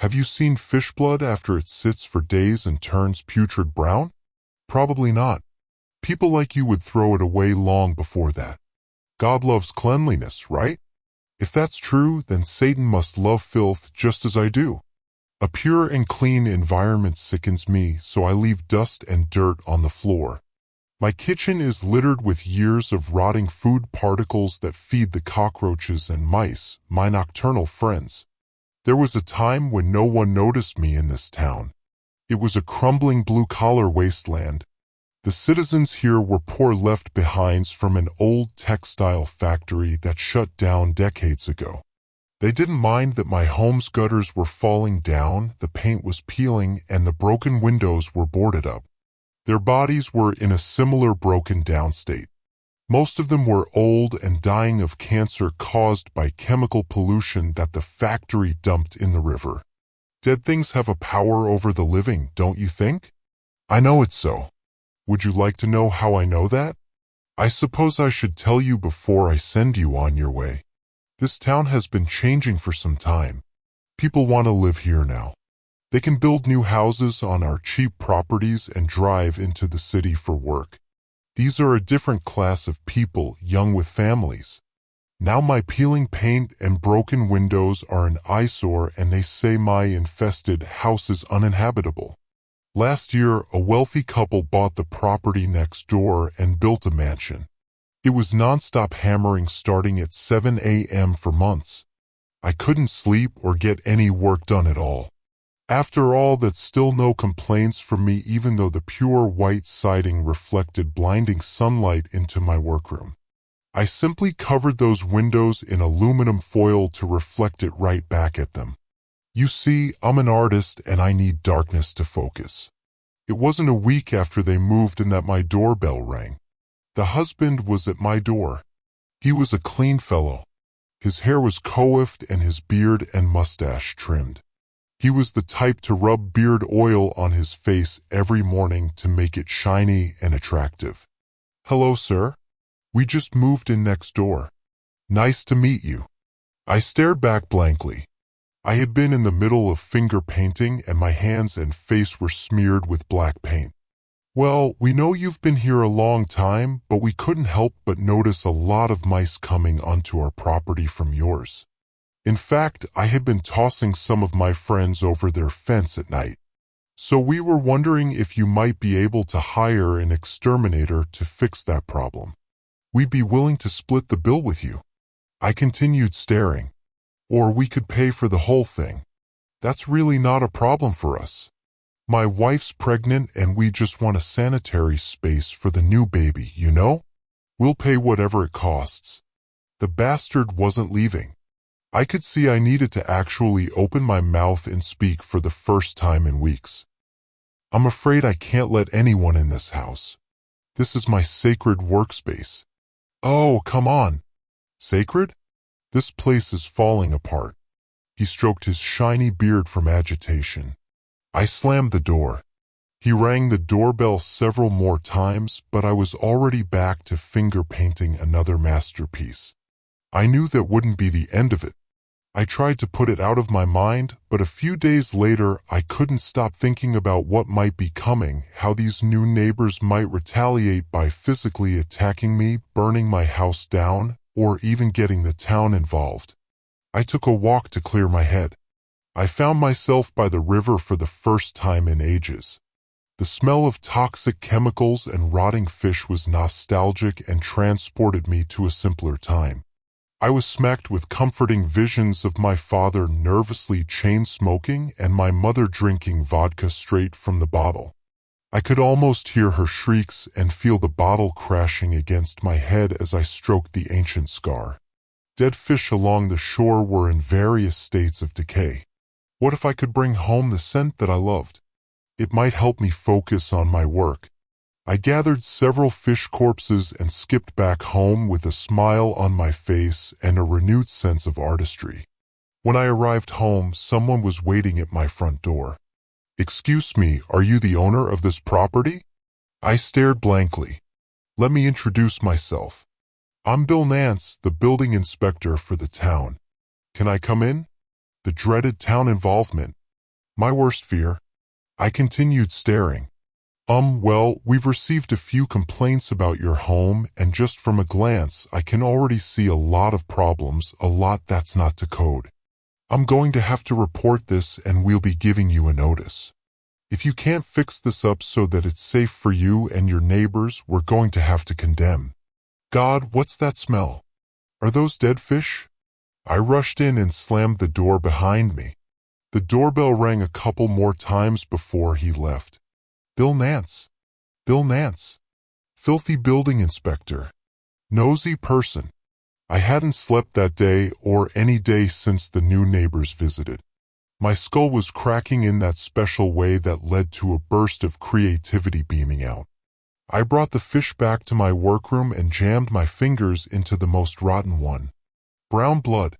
Have you seen fish blood after it sits for days and turns putrid brown? Probably not. People like you would throw it away long before that. God loves cleanliness, right? If that's true, then Satan must love filth just as I do. A pure and clean environment sickens me, so I leave dust and dirt on the floor. My kitchen is littered with years of rotting food particles that feed the cockroaches and mice, my nocturnal friends. There was a time when no one noticed me in this town. It was a crumbling blue-collar wasteland. The citizens here were poor left-behinds from an old textile factory that shut down decades ago. They didn't mind that my home's gutters were falling down, the paint was peeling, and the broken windows were boarded up. Their bodies were in a similar broken-down state. Most of them were old and dying of cancer caused by chemical pollution that the factory dumped in the river. Dead things have a power over the living, don't you think? I know it's so. Would you like to know how I know that? I suppose I should tell you before I send you on your way. This town has been changing for some time. People want to live here now. They can build new houses on our cheap properties and drive into the city for work. These are a different class of people, young with families. Now my peeling paint and broken windows are an eyesore, and they say my infested house is uninhabitable. Last year, a wealthy couple bought the property next door and built a mansion. It was nonstop hammering starting at 7 a.m. for months. I couldn't sleep or get any work done at all. After all, that's still no complaints from me, even though the pure white siding reflected blinding sunlight into my workroom. I simply covered those windows in aluminum foil to reflect it right back at them. You see, I'm an artist and I need darkness to focus. It wasn't a week after they moved in that my doorbell rang. The husband was at my door. He was a clean fellow. His hair was coiffed and his beard and mustache trimmed. He was the type to rub beard oil on his face every morning to make it shiny and attractive. "Hello, sir. We just moved in next door. Nice to meet you." I stared back blankly. I had been in the middle of finger painting and my hands and face were smeared with black paint. "Well, we know you've been here a long time, but we couldn't help but notice a lot of mice coming onto our property from yours. In fact, I had been tossing some of my friends over their fence at night. So we were wondering if you might be able to hire an exterminator to fix that problem. We'd be willing to split the bill with you." I continued staring. "Or we could pay for the whole thing. That's really not a problem for us. My wife's pregnant and we just want a sanitary space for the new baby, you know? We'll pay whatever it costs." The bastard wasn't leaving. I could see I needed to actually open my mouth and speak for the first time in weeks. "I'm afraid I can't let anyone in this house. This is my sacred workspace." "Oh, come on. Sacred? This place is falling apart." He stroked his shiny beard from agitation. I slammed the door. He rang the doorbell several more times, but I was already back to finger painting another masterpiece. I knew that wouldn't be the end of it. I tried to put it out of my mind, but a few days later I couldn't stop thinking about what might be coming, how these new neighbors might retaliate by physically attacking me, burning my house down, or even getting the town involved. I took a walk to clear my head. I found myself by the river for the first time in ages. The smell of toxic chemicals and rotting fish was nostalgic and transported me to a simpler time. I was smacked with comforting visions of my father nervously chain-smoking and my mother drinking vodka straight from the bottle. I could almost hear her shrieks and feel the bottle crashing against my head as I stroked the ancient scar. Dead fish along the shore were in various states of decay. What if I could bring home the scent that I loved? It might help me focus on my work. I gathered several fish corpses and skipped back home with a smile on my face and a renewed sense of artistry. When I arrived home, someone was waiting at my front door. "Excuse me, are you the owner of this property?" I stared blankly. "Let me introduce myself. I'm Bill Nance, the building inspector for the town. Can I come in?" The dreaded town involvement. My worst fear? I continued staring. Well, we've received a few complaints about your home, and just from a glance, I can already see a lot of problems, a lot that's not to code. I'm going to have to report this and we'll be giving you a notice. If you can't fix this up so that it's safe for you and your neighbors, we're going to have to condemn. God, what's that smell? Are those dead fish? I rushed in and slammed the door behind me. The doorbell rang a couple more times before he left. Bill Nance. Bill Nance. Filthy building inspector. Nosy person. I hadn't slept that day or any day since the new neighbors visited. My skull was cracking in that special way that led to a burst of creativity beaming out. I brought the fish back to my workroom and jammed my fingers into the most rotten one. Brown blood.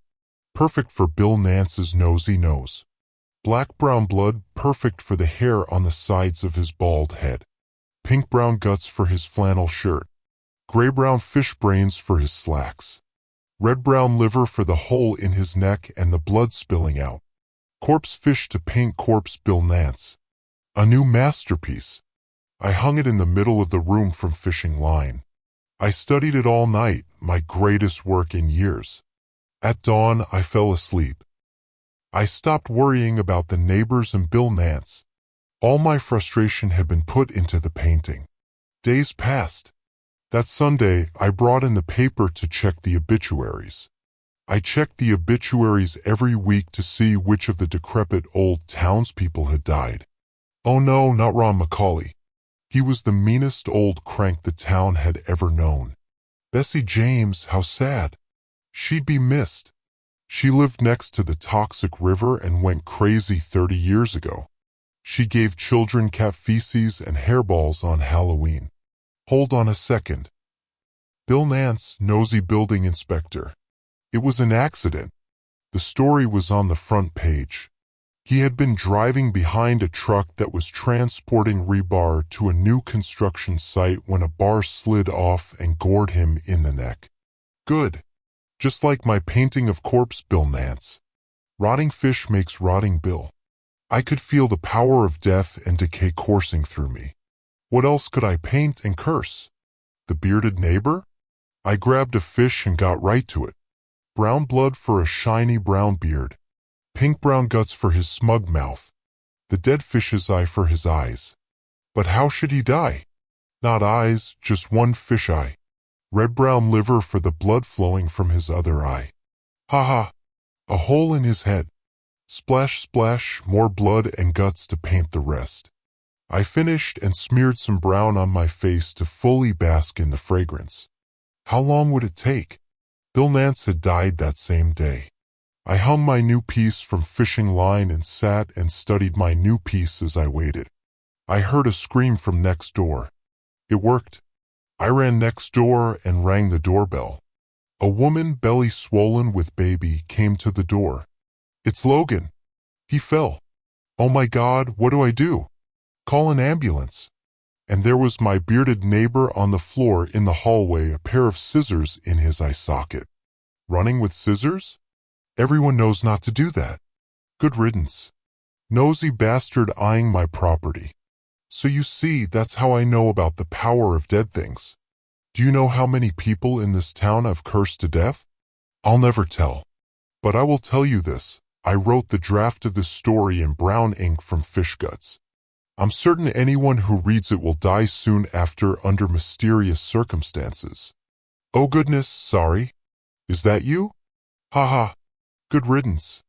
Perfect for Bill Nance's nosy nose. Black-brown blood, perfect for the hair on the sides of his bald head. Pink-brown guts for his flannel shirt. Gray-brown fish brains for his slacks. Red-brown liver for the hole in his neck and the blood spilling out. Corpse fish to paint corpse Bill Nance. A new masterpiece. I hung it in the middle of the room from fishing line. I studied it all night, my greatest work in years. At dawn, I fell asleep. I stopped worrying about the neighbors and Bill Nance. All my frustration had been put into the painting. Days passed. That Sunday, I brought in the paper to check the obituaries. I checked the obituaries every week to see which of the decrepit old townspeople had died. Oh no, not Ron Macaulay. He was the meanest old crank the town had ever known. Bessie James, how sad. She'd be missed. She lived next to the toxic river and went crazy 30 years ago. She gave children cat feces and hairballs on Halloween. Hold on a second. Bill Nance, nosy building inspector. It was an accident. The story was on the front page. He had been driving behind a truck that was transporting rebar to a new construction site when a bar slid off and gored him in the neck. Good. Just like my painting of corpse Bill Nance. Rotting fish makes rotting Bill. I could feel the power of death and decay coursing through me. What else could I paint and curse? The bearded neighbor? I grabbed a fish and got right to it. Brown blood for a shiny brown beard. Pink-brown guts for his smug mouth. The dead fish's eye for his eyes. But how should he die? Not eyes, just one fish eye. Red-brown liver for the blood flowing from his other eye. Ha ha! A hole in his head. Splash, splash, more blood and guts to paint the rest. I finished and smeared some brown on my face to fully bask in the fragrance. How long would it take? Bill Nance had died that same day. I hung my new piece from fishing line and sat and studied my new piece as I waited. I heard a scream from next door. It worked. I ran next door and rang the doorbell. A woman, belly swollen with baby, came to the door. It's Logan. He fell. Oh my God, what do I do? Call an ambulance. And there was my bearded neighbor on the floor in the hallway, a pair of scissors in his eye socket. Running with scissors? Everyone knows not to do that. Good riddance. Nosy bastard eyeing my property. So you see, that's how I know about the power of dead things. Do you know how many people in this town I've cursed to death? I'll never tell. But I will tell you this. I wrote the draft of this story in brown ink from fish guts. I'm certain anyone who reads it will die soon after under mysterious circumstances. Oh goodness, sorry. Is that you? Ha ha. Good riddance.